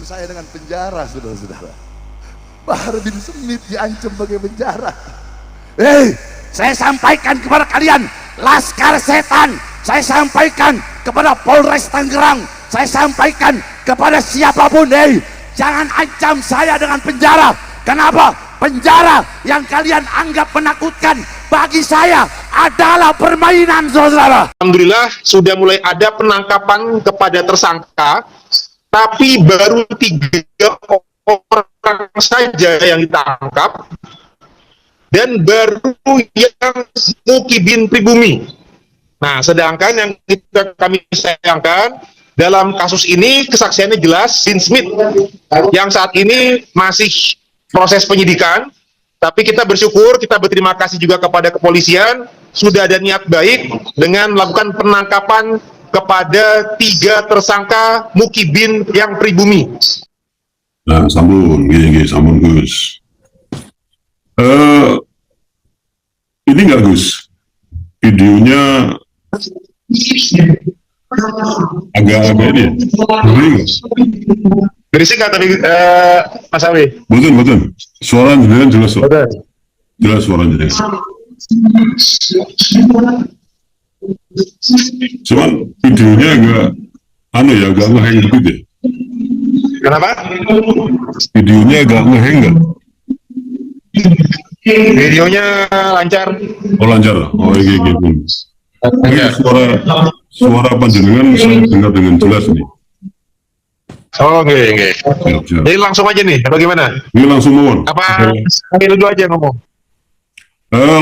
saya dengan penjara, saudara-saudara. Bahar bin Smith diancam pakai penjara. Hei, saya sampaikan kepada kalian, Laskar Setan, saya sampaikan kepada Polres Tangerang, saya sampaikan kepada siapapun, hei, jangan ancam saya dengan penjara. Kenapa? Penjara yang kalian anggap menakutkan bagi saya adalah permainan, saudara. Alhamdulillah sudah mulai ada penangkapan kepada tersangka, tapi baru 3 orang saja yang ditangkap, dan baru yang Mukibin pribumi. Nah, sedangkan yang kami sayangkan dalam kasus ini kesaksiannya jelas Bin Smith yang saat ini masih proses penyidikan, tapi kita bersyukur, kita berterima kasih juga kepada kepolisian sudah ada niat baik dengan melakukan penangkapan kepada 3 tersangka Mukibin yang pribumi. Nah, sambung, sambung Gus. Ini nggak Gus, videonya agak ini, Berisik nggak tapi Mas Awi? betul. Suara jenengan jelas kok. Jelas suaranya. Cuman videonya agak ngeheng dikit ya. Kenapa? Videonya agak ngeheng nggak? Videonya lancar. Oh lancar. Oh iya. Ini suara panjenengan saya dengar dengan jelas nih. Oh, enggak. Siap. Jadi langsung aja nih, atau gimana? Ini langsung mohon. Apa sambil dulu aja ngomong?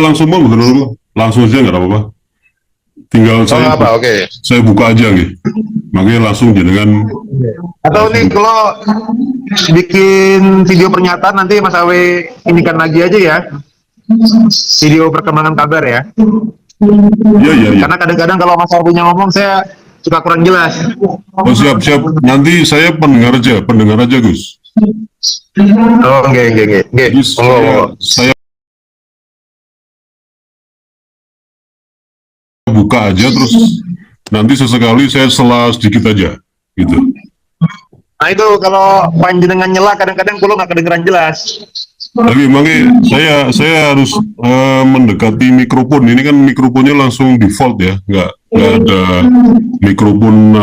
Langsung mohon, betul. Langsung aja nggak apa-apa. Tinggal saya buka aja nih. Makanya langsung jenengan. Atau nih kalau bikin video pernyataan nanti Mas Awe inikan lagi aja ya. Video perkembangan kabar ya. Iya. Karena kadang-kadang kalau Mas Awe ngomong saya suka kurang jelas. Oh siap. Nanti saya pendengar aja Gus. Oh enggak. Jadi saya buka aja terus nanti sesekali saya sela sedikit aja gitu. Nah itu kalau panjenengan nyela kadang-kadang kalau nggak kedengeran jelas. Tapi makanya saya harus mendekati mikrofon. Ini kan mikrofonnya langsung default ya, nggak ada mikrofon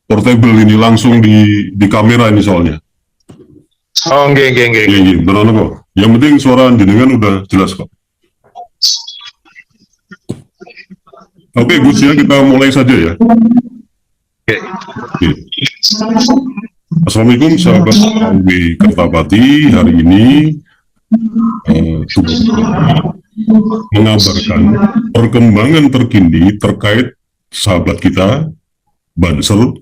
portable ini langsung di kamera ini soalnya. Oh enggak. Iya, benar kok. Yang penting suara jenengan udah jelas kok. Oke Gus ya, kita mulai saja ya. Oke. Assalamualaikum sahabat AW Kertapati. Hari ini mengabarkan perkembangan terkini terkait sahabat kita Banser,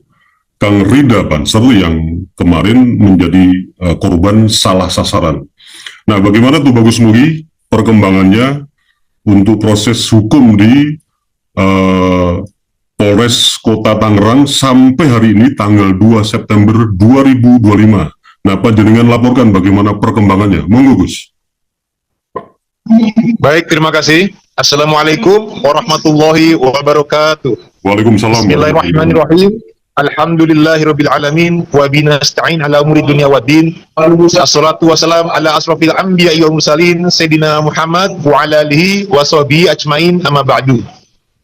Kang Rida Banser yang kemarin menjadi korban salah sasaran. Nah, bagaimana tuh Bagus Mugi perkembangannya untuk proses hukum di Polres Kota Tangerang sampai hari ini tanggal 2 September 2025. Nah, Pak jenengan laporkan bagaimana perkembangannya. Monggo Gus. Baik, terima kasih. Assalamualaikum warahmatullahi wabarakatuh. Waalaikumsalam. Bismillahirrahmanirrahim. Alhamdulillahirabbil alamin wa binasta'in ala umuri dunya waddin. Assalatu wassalamu ala asrofil anbiya'i wal mursalin sayyidina Muhammad wa ala alihi wa sahbihi ajmain, amma ba'du.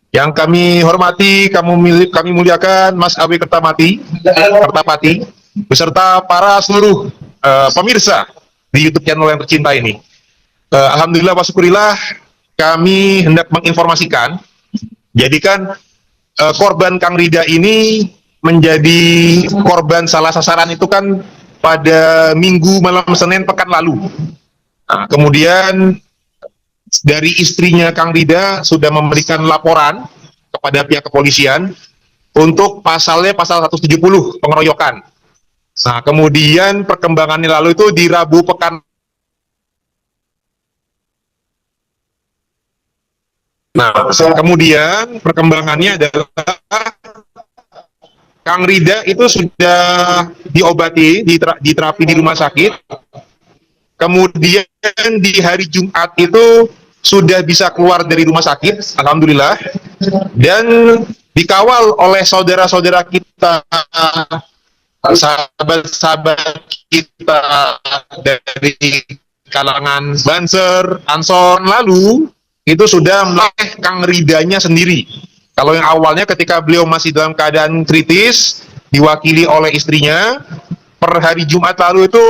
Yang kami hormati, kami muliakan Mas Awi Kertapati beserta para seluruh pemirsa di YouTube channel yang tercinta ini. Alhamdulillah wa syukurillah, kami hendak menginformasikan, jadikan korban Kang Rida ini menjadi korban salah sasaran itu kan pada Minggu malam Senin pekan lalu. Nah, kemudian dari istrinya Kang Rida sudah memberikan laporan kepada pihak kepolisian untuk pasal 170 pengeroyokan. Nah, kemudian perkembangannya lalu itu di Rabu pekan. Nah, kemudian perkembangannya adalah Kang Rida itu sudah diobati, diterapi di rumah sakit. Kemudian di hari Jumat itu sudah bisa keluar dari rumah sakit, alhamdulillah, dan dikawal oleh saudara-saudara kita sahabat-sahabat kita dari kalangan Banser, Ansor lalu itu sudah melatih Kang Ridanya sendiri. Kalau yang awalnya ketika beliau masih dalam keadaan kritis, diwakili oleh istrinya, per hari Jumat lalu itu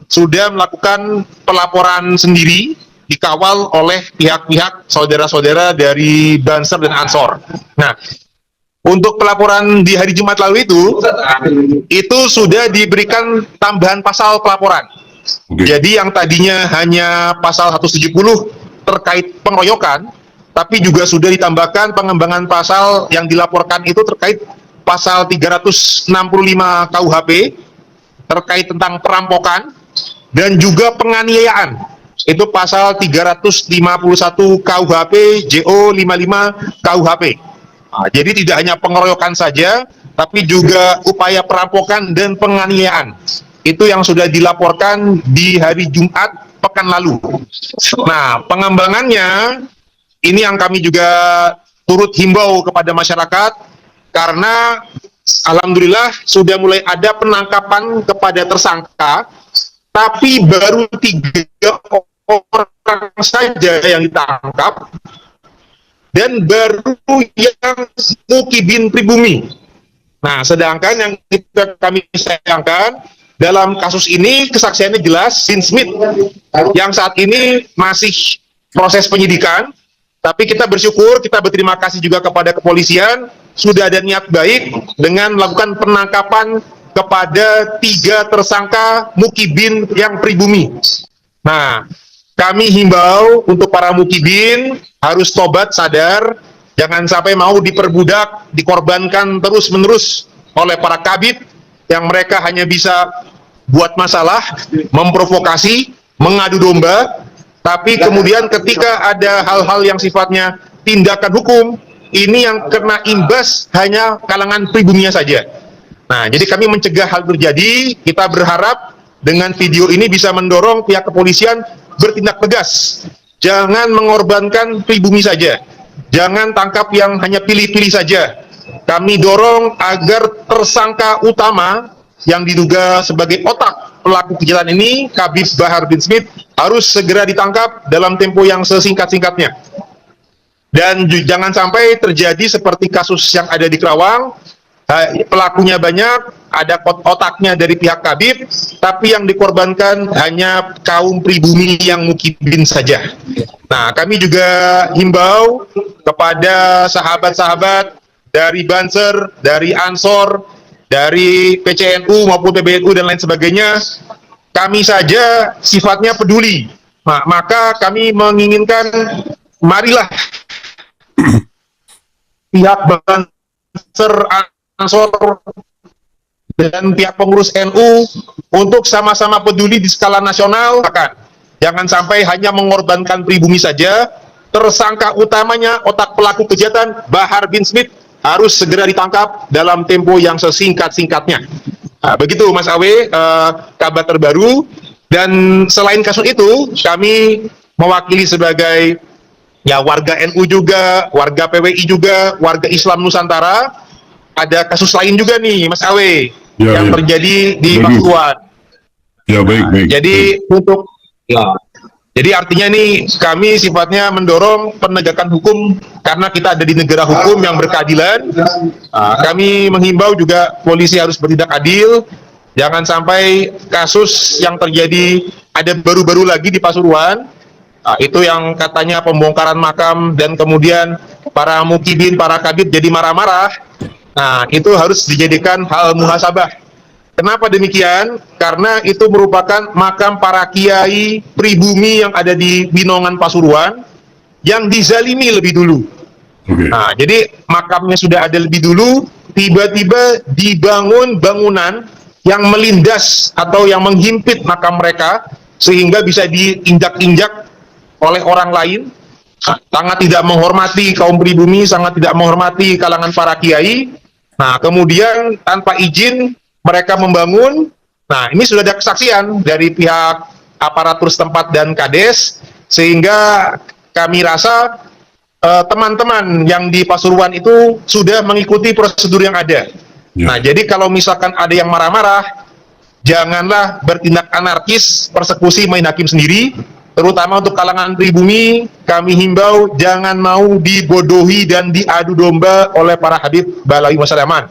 sudah melakukan pelaporan sendiri, dikawal oleh pihak-pihak saudara-saudara dari Banser dan Ansor. Nah, untuk pelaporan di hari Jumat lalu itu sudah diberikan tambahan pasal pelaporan. Jadi yang tadinya hanya pasal 170 terkait pengeroyokan, tapi juga sudah ditambahkan pengembangan pasal yang dilaporkan itu terkait pasal 365 KUHP terkait tentang perampokan dan juga penganiayaan. Itu pasal 351 KUHP JO 55 KUHP. Nah, jadi tidak hanya pengeroyokan saja, tapi juga upaya perampokan dan penganiayaan. Itu yang sudah dilaporkan di hari Jumat pekan lalu. Nah, pengembangannya ini yang kami juga turut himbau kepada masyarakat, karena alhamdulillah sudah mulai ada penangkapan kepada tersangka, tapi baru 3 orang saja yang ditangkap, dan baru yang mukibin pribumi. Nah, sedangkan yang kami sayangkan dalam kasus ini kesaksiannya jelas Bin Smith yang saat ini masih proses penyidikan, tapi kita bersyukur, kita berterima kasih juga kepada kepolisian sudah ada niat baik dengan melakukan penangkapan kepada 3 tersangka mukibin yang pribumi. Nah, kami himbau untuk para mukibin harus tobat, sadar, jangan sampai mau diperbudak, dikorbankan terus-menerus oleh para kabid yang mereka hanya bisa buat masalah, memprovokasi, mengadu domba, tapi kemudian ketika ada hal-hal yang sifatnya tindakan hukum, ini yang kena imbas hanya kalangan pribuminya saja. Nah, jadi kami mencegah hal terjadi. Kita berharap dengan video ini bisa mendorong pihak kepolisian bertindak tegas. Jangan mengorbankan pribumi saja. Jangan tangkap yang hanya pilih-pilih saja. Kami dorong agar tersangka utama yang diduga sebagai otak pelaku kejahatan ini, Kabid Bahar bin Smith, harus segera ditangkap dalam tempo yang sesingkat-singkatnya. Dan jangan sampai terjadi seperti kasus yang ada di Kerawang, pelakunya banyak, ada otaknya dari pihak Kabid, tapi yang dikorbankan hanya kaum pribumi yang mukibin saja. Nah, kami juga himbau kepada sahabat-sahabat dari Banser, dari Ansor, dari PCNU maupun PBNU dan lain sebagainya, kami saja sifatnya peduli. Nah, maka kami menginginkan, marilah pihak Banser, Ansor, dan pihak pengurus NU untuk sama-sama peduli di skala nasional. Jangan sampai hanya mengorbankan pribumi saja. Tersangka utamanya, otak pelaku kejahatan Bahar bin Smith, harus segera ditangkap dalam tempo yang sesingkat-singkatnya. Nah, begitu Mas Awe, kabar terbaru. Dan selain kasus itu, kami mewakili sebagai warga NU juga, warga PWI juga, warga Islam Nusantara. Ada kasus lain juga nih Mas Awe yang terjadi di Pasuruan. Ya, baik. Jadi untuk jadi artinya nih kami sifatnya mendorong penegakan hukum karena kita ada di negara hukum yang berkeadilan. Kami menghimbau juga polisi harus bertindak adil. Jangan sampai kasus yang terjadi ada baru-baru lagi di Pasuruan. Itu yang katanya pembongkaran makam dan kemudian para mukibin, para kabid jadi marah-marah. Nah, itu harus dijadikan hal muhasabah. Kenapa demikian? Karena itu merupakan makam para kiai pribumi yang ada di Binongan Pasuruan yang dizalimi lebih dulu. Nah, jadi makamnya sudah ada lebih dulu, tiba-tiba dibangun bangunan yang melindas atau yang menghimpit makam mereka sehingga bisa diinjak-injak oleh orang lain. Sangat tidak menghormati kaum pribumi, sangat tidak menghormati kalangan para kiai. Nah, kemudian tanpa izin mereka membangun. Nah, ini sudah ada kesaksian dari pihak aparatur setempat dan Kades, sehingga kami rasa teman-teman yang di Pasuruan itu sudah mengikuti prosedur yang ada. Ya. Nah, jadi kalau misalkan ada yang marah-marah, janganlah bertindak anarkis, persekusi main hakim sendiri, terutama untuk kalangan pribumi. Kami himbau jangan mau dibodohi dan diadu domba oleh para Habib Balawi Masyaraman.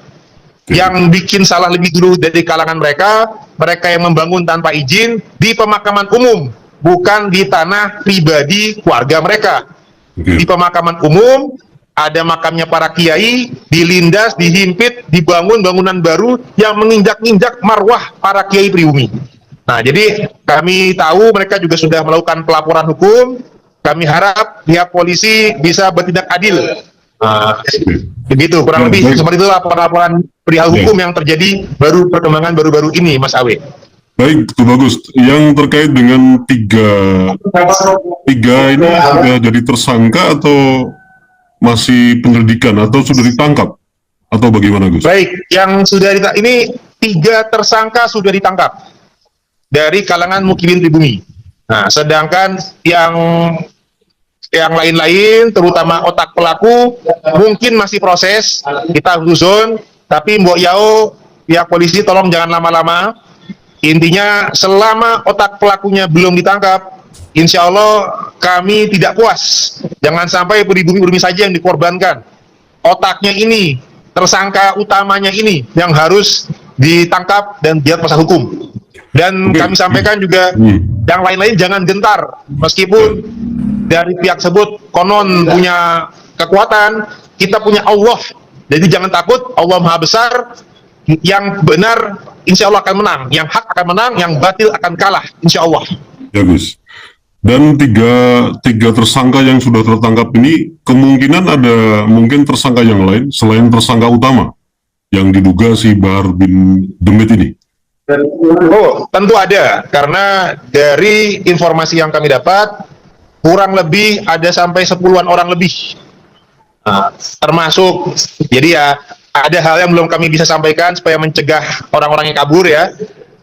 Yang bikin salah lebih dulu dari kalangan mereka, mereka yang membangun tanpa izin di pemakaman umum, bukan di tanah pribadi keluarga mereka. Di pemakaman umum, ada makamnya para kiai, dilindas, dihimpit, dibangun bangunan baru yang menginjak-injak marwah para kiai pribumi. Nah, jadi kami tahu mereka juga sudah melakukan pelaporan hukum. Kami harap pihak polisi bisa bertindak adil. Begitu, kurang lebih seperti itulah pelaporan perihal hukum yang terjadi perkembangan baru-baru ini, Mas Awe. Baik, itu bagus. Yang terkait dengan tiga ini sudah jadi tersangka atau masih penyelidikan atau sudah ditangkap atau bagaimana, Gus? Baik, yang sudah ini 3 tersangka sudah ditangkap dari kalangan mukimin pribumi. Nah, sedangkan yang lain-lain, terutama otak pelaku, mungkin masih proses, kita huzon, tapi Mbok Yao, pihak polisi tolong jangan lama-lama. Intinya, selama otak pelakunya belum ditangkap, insya Allah kami tidak puas. Jangan sampai pribumi-pribumi saja yang dikorbankan. Otaknya ini, tersangka utamanya ini, yang harus ditangkap dan diat pasal hukum. Dan kami sampaikan juga, yang lain-lain jangan gentar, meskipun dari pihak tersebut konon punya kekuatan, kita punya Allah, jadi jangan takut. Allah Maha Besar, yang benar insya Allah akan menang, yang hak akan menang, yang batil akan kalah insya Allah. Ya, Gus. Dan tiga tersangka yang sudah tertangkap ini, kemungkinan ada mungkin tersangka yang lain selain tersangka utama yang diduga si Bahar bin Demit ini. Oh, tentu ada, karena dari informasi yang kami dapat, kurang lebih ada sampai 10-an orang lebih. Nah, termasuk, jadi ya, ada hal yang belum kami bisa sampaikan supaya mencegah orang-orang yang kabur ya.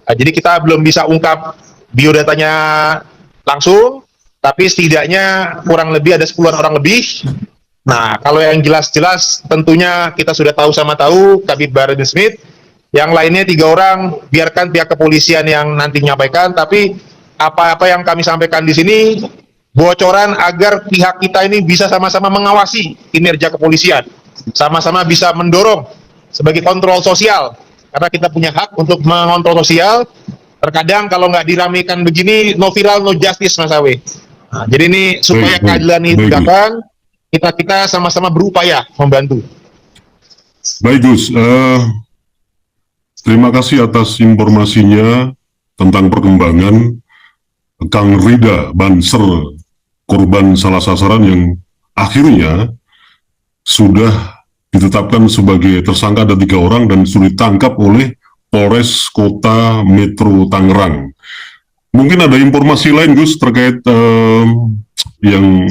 Nah, jadi kita belum bisa ungkap biodatanya langsung, tapi setidaknya kurang lebih ada 10-an orang lebih. Nah, kalau yang jelas-jelas tentunya kita sudah tahu sama tahu, Habib Bahar bin Smith. Yang lainnya 3 orang, biarkan pihak kepolisian yang nanti menyampaikan, tapi apa-apa yang kami sampaikan di sini, bocoran agar pihak kita ini bisa sama-sama mengawasi kinerja kepolisian, sama-sama bisa mendorong sebagai kontrol sosial, karena kita punya hak untuk mengontrol sosial. Terkadang kalau nggak diramaikan begini, no viral, no justice, Mas Awe. Nah, jadi ini supaya keadilan ini ditegakkan, kita sama-sama berupaya membantu. Baik, Gus. Terima kasih atas informasinya tentang perkembangan Kang Rida Banser, korban salah sasaran yang akhirnya sudah ditetapkan sebagai tersangka, ada 3 orang dan sudah ditangkap oleh Polres Kota Metro Tangerang. Mungkin ada informasi lain, Gus, terkait yang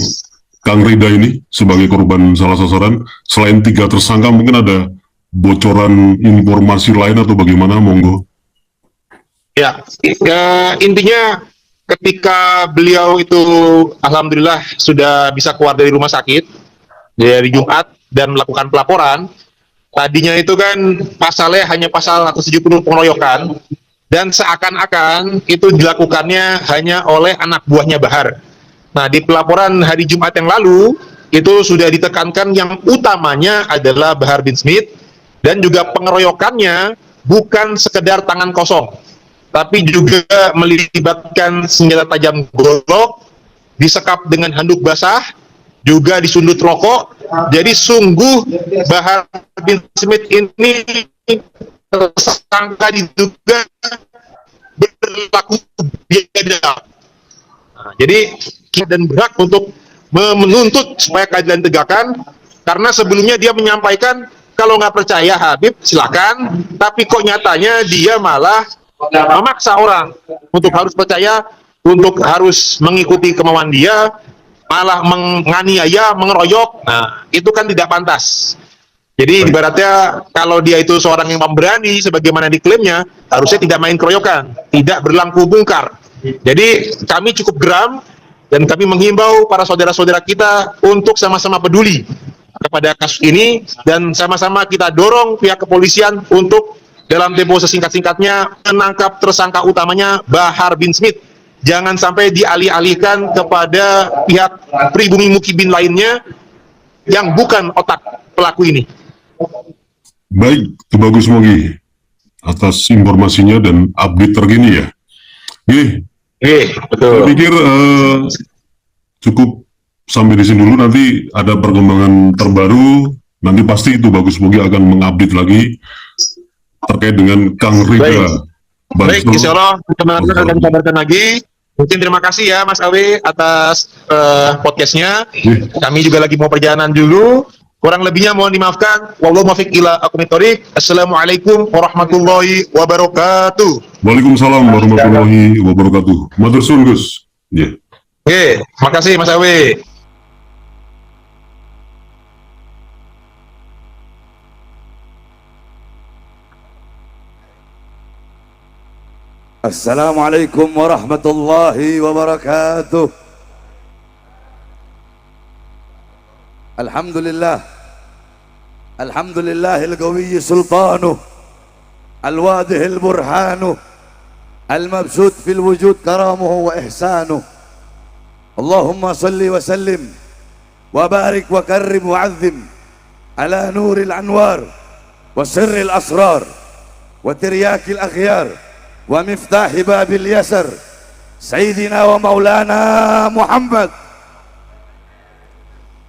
Kang Rida ini sebagai korban salah sasaran. Selain 3 tersangka, mungkin ada bocoran informasi lain atau bagaimana, monggo? Ya, intinya ketika beliau itu alhamdulillah sudah bisa keluar dari rumah sakit dari Jumat dan melakukan pelaporan, tadinya itu kan pasalnya hanya pasal 170 pengeroyokan, dan seakan-akan itu dilakukannya hanya oleh anak buahnya Bahar. Nah, di pelaporan hari Jumat yang lalu itu sudah ditekankan yang utamanya adalah Bahar bin Smith, dan juga pengeroyokannya bukan sekedar tangan kosong, tapi juga melibatkan senjata tajam golok, disekap dengan handuk basah, juga disundut rokok. Jadi sungguh Bahar bin Smith ini tersangka diduga berlaku biadab. Nah, jadi kita dan berhak untuk menuntut supaya keadilan tegakkan, karena sebelumnya dia menyampaikan kalau nggak percaya Habib silakan, tapi kok nyatanya dia malah memaksa orang untuk harus percaya, untuk harus mengikuti kemauan dia, malah menganiaya, mengeroyok. Nah, itu kan tidak pantas. Jadi ibaratnya kalau dia itu seorang yang pemberani sebagaimana diklaimnya, harusnya tidak main keroyokan, tidak berlaku bungkar. Jadi kami cukup geram dan kami menghimbau para saudara-saudara kita untuk sama-sama peduli pada kasus ini, dan sama-sama kita dorong pihak kepolisian untuk dalam tempo sesingkat-singkatnya menangkap tersangka utamanya Bahar bin Smith. Jangan sampai dialih-alihkan kepada pihak pribumi mukibin lainnya yang bukan otak pelaku ini. Baik, itu bagus Mogi atas informasinya dan update terkini ya. Betul. Saya pikir cukup sampai di sini dulu. Nanti ada perkembangan terbaru. Nanti pasti itu bagus Mogi akan mengupdate lagi terkait dengan Kang Rida. Baik, insya Allah teman-teman akan kabarkan lagi. Mungkin terima kasih ya Mas Awe atas podcastnya. Kami juga lagi mau perjalanan dulu. Kurang lebihnya mohon dimaafkan. Wallahu muwaffiq ila aqwamit thoriq. Assalamualaikum warahmatullahi wabarakatuh. Waalaikumsalam warahmatullahi wabarakatuh. Matur suwun Gus. Oke, makasih Mas Awe. Assalamualaikum warahmatullahi wabarakatuh. Alhamdulillah. Alhamdulillahil qawiyyi sultanuh, al-wadihil burhanuh, al-mabsut fil wujud karamuhu wa ihsanuh. Allahumma salli wa sallim wa barik wa karrim wa azim ala nuril anwar wa sirril asrar wa tiryakil akhyar wa miftahi babil yasar Sayyidina wa maulana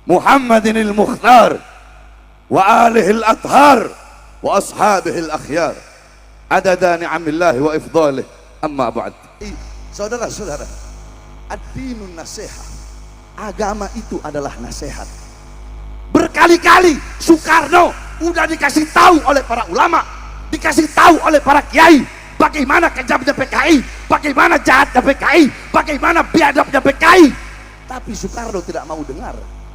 Muhammadin al-Mukhtar wa alihi al-athhar wa ashabihi al-akhyar adada ni'amillahi wa ifdalih, amma ba'd. Saudara-saudara, ad-dinun nasihat, agama itu adalah nasihat. Berkali-kali Soekarno udah dikasih tahu oleh para ulama, dikasih tahu oleh para kiai bagaimana kejamnya PKI, bagaimana jahatnya PKI, bagaimana biadabnya PKI, tapi Soekarno tidak mau dengar.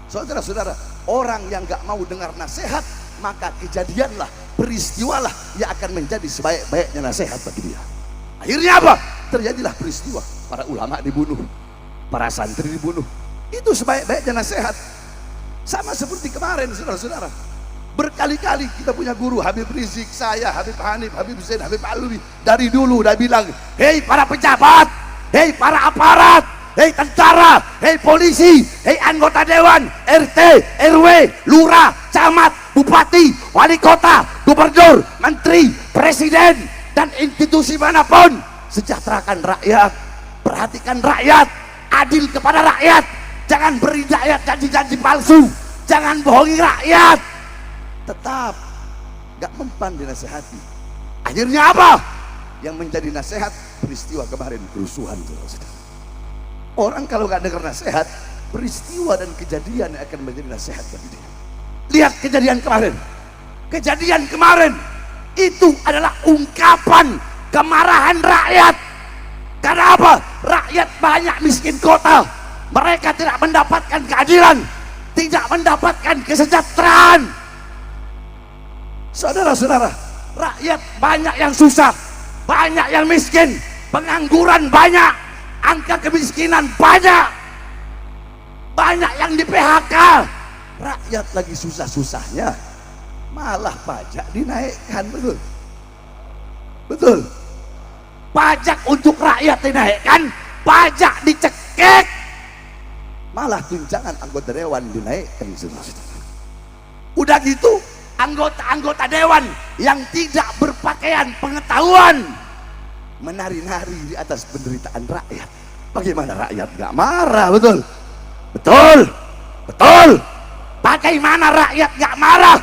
Saudara-saudara, orang yang gak mau dengar nasihat, maka kejadianlah, peristiwalah yang akan menjadi sebaik-baiknya nasihat bagi dia. Akhirnya apa? Terjadilah peristiwa, para ulama dibunuh, para santri dibunuh. Itu sebaik-baiknya nasihat. Sama seperti kemarin, saudara-saudara, berkali-kali kita punya guru Habib Rizik, saya, Habib Hanif, Habib Zain, Habib Alwi, dari dulu udah bilang, hei para pejabat, hei para aparat, hei tentara, hei polisi, hei anggota dewan, RT, RW, lurah, camat, bupati, wali kota, gubernur, menteri, presiden, dan institusi manapun, sejahterakan rakyat, perhatikan rakyat, adil kepada rakyat, jangan beri rakyat janji-janji palsu, jangan bohongi rakyat. Tetap gak mempan dinasehati. Akhirnya apa? Yang menjadi nasihat peristiwa kemarin, kerusuhan. Orang kalau gak dengar nasihat, peristiwa dan kejadian yang akan menjadi nasihat bagi dia. Lihat kejadian kemarin. Kejadian kemarin itu adalah ungkapan kemarahan rakyat. Karena apa? Rakyat banyak miskin kota, mereka tidak mendapatkan keadilan, tidak mendapatkan kesejahteraan. Saudara-saudara, rakyat banyak yang susah, banyak yang miskin, pengangguran banyak, angka kemiskinan banyak, banyak yang di PHK. Rakyat lagi susah-susahnya, malah pajak dinaikkan. Betul? Betul? Pajak untuk rakyat dinaikkan, pajak dicekek, malah tunjangan anggota dewan dinaikkan. Udah gitu, anggota-anggota dewan yang tidak berpakaian pengetahuan menari-nari di atas penderitaan rakyat. Bagaimana rakyat gak marah? Betul? Betul? Betul? Bagaimana rakyat gak marah?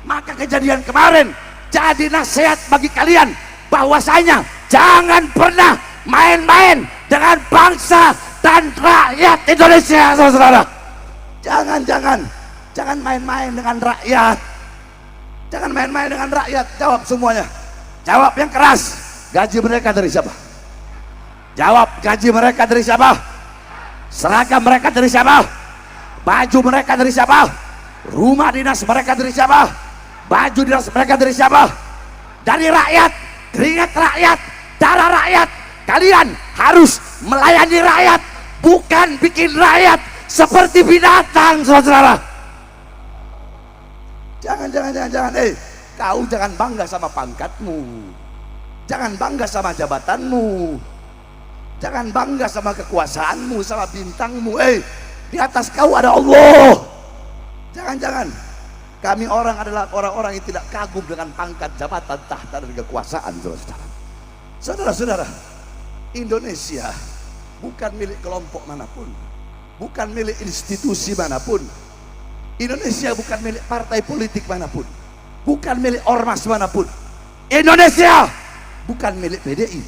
Maka kejadian kemarin jadi nasihat bagi kalian, bahwasanya jangan pernah main-main dengan bangsa dan rakyat Indonesia, saudara. Jangan main-main dengan rakyat. Jangan main-main dengan rakyat. Jawab semuanya. Jawab yang keras. Gaji mereka dari siapa? Jawab, gaji mereka dari siapa? Seragam mereka dari siapa? Baju mereka dari siapa? Rumah dinas mereka dari siapa? Baju dinas mereka dari siapa? Dari rakyat, keringat rakyat, darah rakyat. Kalian harus melayani rakyat, bukan bikin rakyat seperti binatang, saudara. Jangan. Kau jangan bangga sama pangkatmu. Jangan bangga sama jabatanmu. Jangan bangga sama kekuasaanmu, sama bintangmu. Di atas kau ada Allah. Jangan. Kami orang adalah orang-orang yang tidak kagum dengan pangkat, jabatan, tahta, dan kekuasaan, saudara-saudara. Saudara-saudara, Indonesia bukan milik kelompok manapun, bukan milik institusi manapun. Indonesia bukan milik partai politik manapun, bukan milik ormas manapun. Indonesia bukan milik PDI,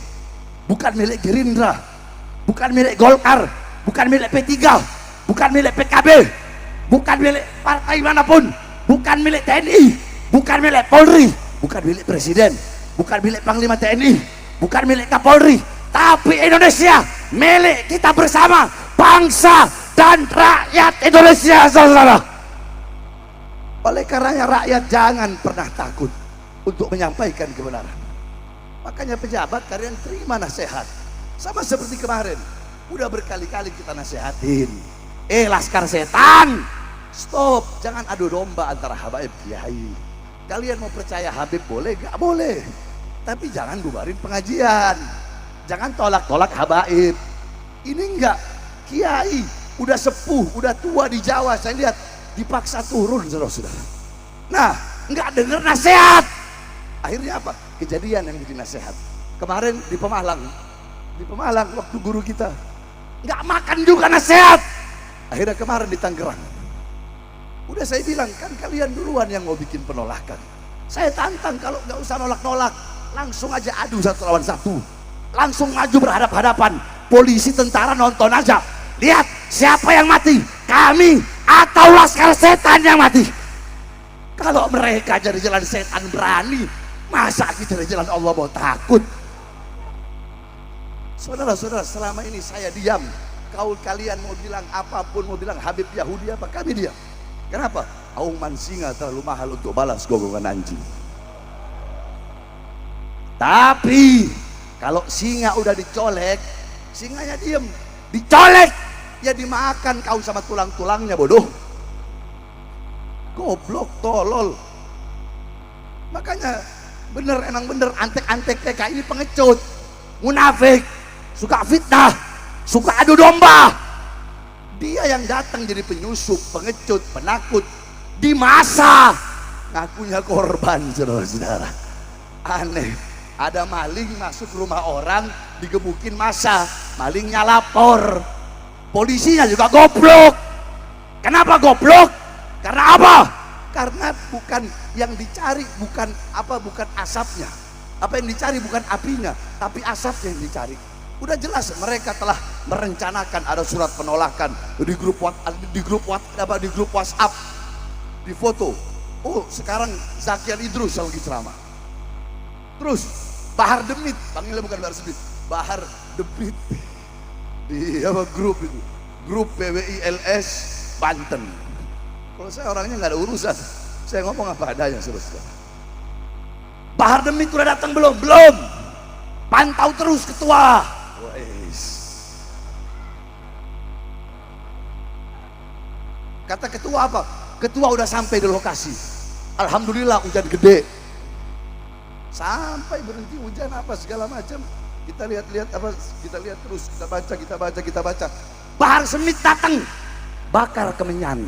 bukan milik Gerindra, bukan milik Golkar, bukan milik P3, bukan milik PKB, bukan milik partai manapun, bukan milik TNI, bukan milik Polri, bukan milik Presiden, bukan milik Panglima TNI, bukan milik Kapolri, tapi Indonesia milik kita bersama, bangsa dan rakyat Indonesia, saudara. Oleh karenanya rakyat jangan pernah takut untuk menyampaikan kebenaran. Makanya pejabat kalian terima nasihat. Sama seperti kemarin, udah berkali-kali kita nasihatin. Laskar setan, stop, jangan adu domba antara habaib kiai. Kalian mau percaya Habib boleh, gak boleh, tapi jangan bubarin pengajian, jangan tolak-tolak habaib. Ini enggak, kiai udah sepuh, udah tua di Jawa, saya lihat dipaksa turun, saudara-saudara. Nah, enggak dengar nasihat. Akhirnya apa? Kejadian yang jadi nasihat. Kemarin di Pemalang waktu guru kita enggak makan juga nasihat. Akhirnya kemarin di Tangerang, udah saya bilang, kan kalian duluan yang mau bikin penolakan. Saya tantang, kalau nggak usah nolak-nolak, langsung aja adu 1 lawan 1, langsung maju berhadap-hadapan. Polisi tentara nonton aja, lihat siapa yang mati, kami atau laskar setan yang mati. Kalau mereka jadi jalan setan berani, masa kita dari jalan Allah mau takut? Saudara-saudara, selama ini saya diam. Kaul kalian mau bilang apapun, mau bilang Habib Yahudi apa, kami diam. Kenapa? Auman singa terlalu mahal untuk balas gogongan anjing. Tapi kalau singa udah dicolek, singanya diem. Dicolek, ya dimakan kau sama tulang-tulangnya, bodoh. Goblok, tolol. Makanya bener, emang bener, antek-antek TK ini pengecut, munafik, suka fitnah, suka adu domba. Dia yang datang jadi penyusup, pengecut, penakut di masa ngakunya korban, saudara-saudara. Aneh, ada maling masuk rumah orang, digebukin masa, malingnya lapor, polisinya juga goblok. Kenapa goblok? Karena apa? Karena bukan yang dicari, bukan asapnya. Apa yang dicari bukan apinya, tapi asapnya yang dicari. Udah jelas mereka telah merencanakan, ada surat penolakan di grup WhatsApp, di foto. Oh, sekarang Zakian Idrus lagi ceramah. Terus Bahar Demit, panggilnya bukan Bahar Demit, Bahar Demit di grup itu, grup PWILS Banten. Kalau saya orangnya nggak ada urusan, saya ngomong apa adanya, saudara. Bahar Demit udah datang belum? Belum. Pantau terus ketua. Kata ketua apa? Ketua udah sampai di lokasi. Alhamdulillah hujan gede. Sampai berhenti hujan apa segala macam. Kita lihat apa? Kita lihat terus. Kita baca. Bahar Semit datang, bakar kemenyan.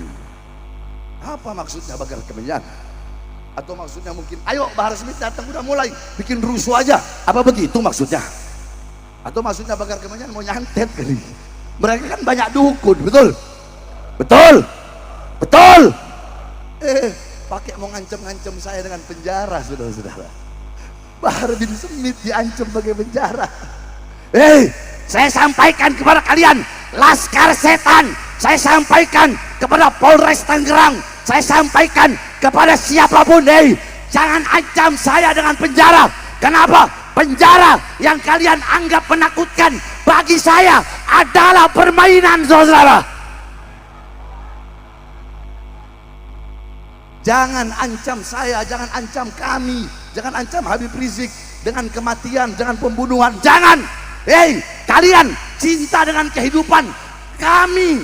Apa maksudnya bakar kemenyan? Atau maksudnya mungkin, ayo Bahar Semit datang udah mulai bikin rusuh aja. Apa begitu maksudnya? Atau maksudnya bakar kemenyan mau nyantet kali? Mereka kan banyak dukun, betul? Betul? Betul. Pakai mau ngancem-ngancem saya dengan penjara, saudara-saudara. Bahar bin Semit diancam pakai penjara. Saya sampaikan kepada kalian, laskar setan. Saya sampaikan kepada Polres Tangerang. Saya sampaikan kepada siapapun, jangan ancam saya dengan penjara. Kenapa? Penjara yang kalian anggap menakutkan bagi saya adalah permainan, saudara. Jangan ancam saya, jangan ancam kami, jangan ancam Habib Rizik dengan kematian, dengan pembunuhan, jangan. Kalian cinta dengan kehidupan, kami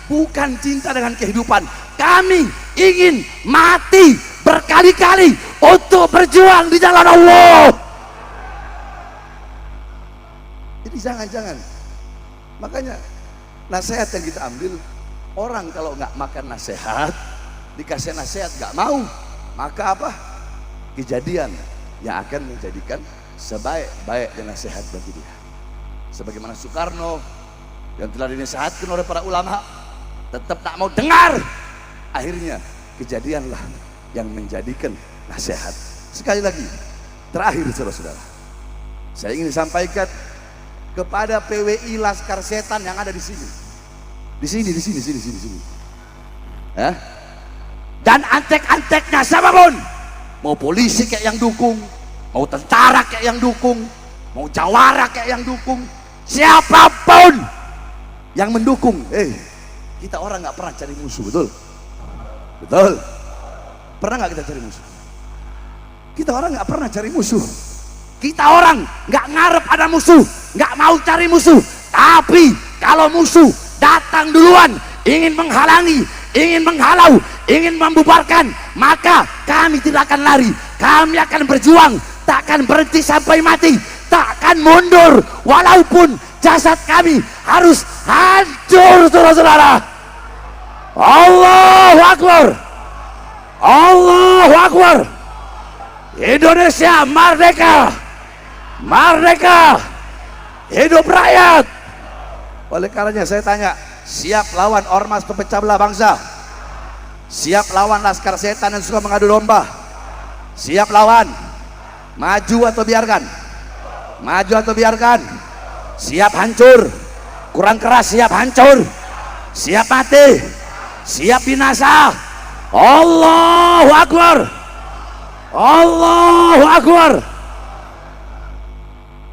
bukan cinta dengan kehidupan, kami ingin mati berkali-kali untuk berjuang di jalan Allah. Jadi jangan-jangan, makanya nasihat yang kita ambil, orang kalau nggak makan nasihat, dikasih nasihat nggak mau, maka apa? Kejadian yang akan menjadikan sebaik-baiknya nasihat bagi dia. Sebagaimana Soekarno yang telah dinasihatkan oleh para ulama, tetap tak mau dengar. Akhirnya kejadianlah yang menjadikan nasihat. Sekali lagi, terakhir saudara-saudara, saya ingin sampaikan kepada PWI Laskar Setan yang ada di sini. Di sini. Ya. Dan antek-anteknya siapapun, mau polisi kayak yang dukung, mau tentara kayak yang dukung, mau jawara kayak yang dukung, siapapun yang mendukung, kita orang nggak pernah cari musuh, betul? Betul? Pernah nggak kita cari musuh? Kita orang nggak pernah cari musuh. Kita orang nggak ngarep ada musuh, nggak mau cari musuh. Tapi kalau musuh datang duluan, ingin menghalangi, ingin menghalau, ingin membubarkan, maka kami tidak akan lari. Kami akan berjuang, tak akan berhenti sampai mati, tak akan mundur walaupun jasad kami harus hancur, saudara-saudara. Allahu Akbar, Allahu Akbar. Indonesia merdeka, merdeka, hidup rakyat. Oleh karenanya saya tanya, siap lawan ormas pepecah belah bangsa? Siap lawan Laskar Setan yang suka mengadu domba? Siap lawan? Maju atau biarkan? Maju atau biarkan? Siap hancur? Kurang keras, siap hancur? Siap mati? Siap binasa? Allahu Akbar, Allahu Akbar.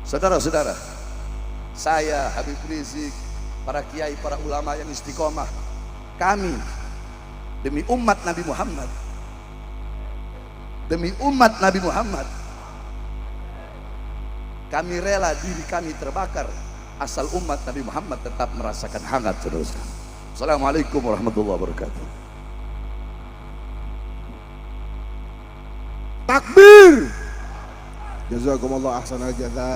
Saudara-saudara, saya Habib Rizik, para kiai, para ulama yang istiqomah, kami demi umat Nabi Muhammad, demi umat Nabi Muhammad, kami rela diri kami terbakar asal umat Nabi Muhammad tetap merasakan hangat, saudara-saudara. Assalamualaikum warahmatullahi wabarakatuh. Takbir. Jazakumullah ahsanal jazaa.